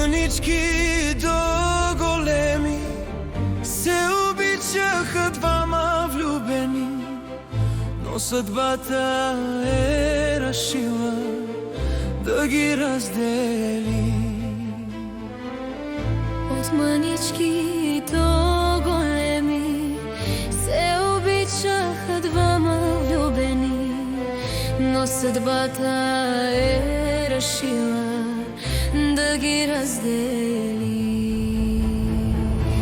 мънички до големи се обичаха двама влюбени, но съдбата е решила да ги раздели. От мънички до големи се обичаха двама влюбени, но съдбата е решила да ги раздели.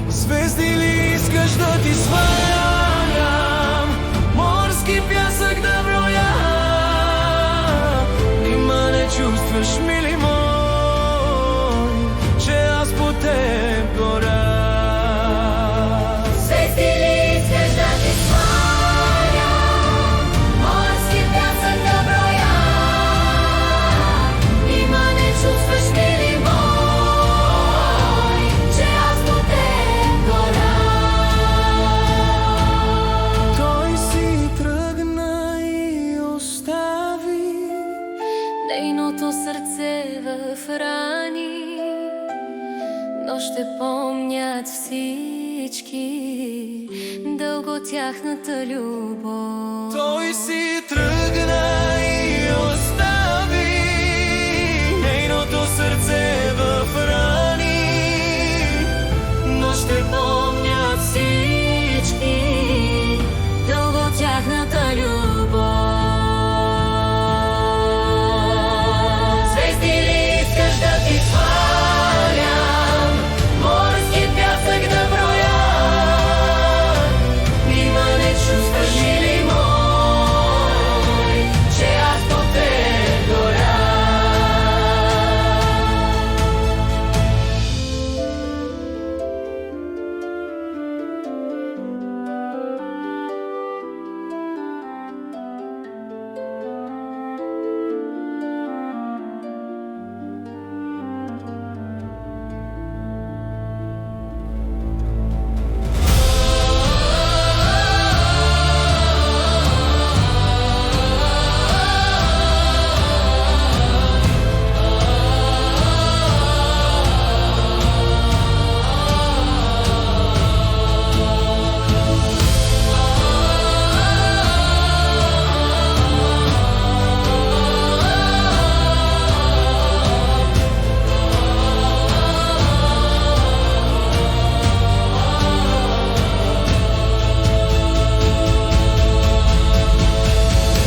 Звезди ли искаш да ти свалям, морски пясък да броя? Нима не чувстваш, мили мой, че аз по теб горя? Звезди ли искаш да ти свалям, морски пясък да броя? Нима не чувстваш, мили мой, че аз по теб горя? Той си тръгна и остави нейното сърце в рани, но ще помнят всички дълго тяхната любов. Той си тръгна и остави нейното сърце в рани, но ще помнят всички Дълго тяхната любов. Звезди ли искаш да ти свалям, морски пясък да броя? Нима не чувстваш, мили мой, че аз по теб горя?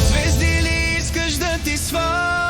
Звезди ли искаш да ти свалям,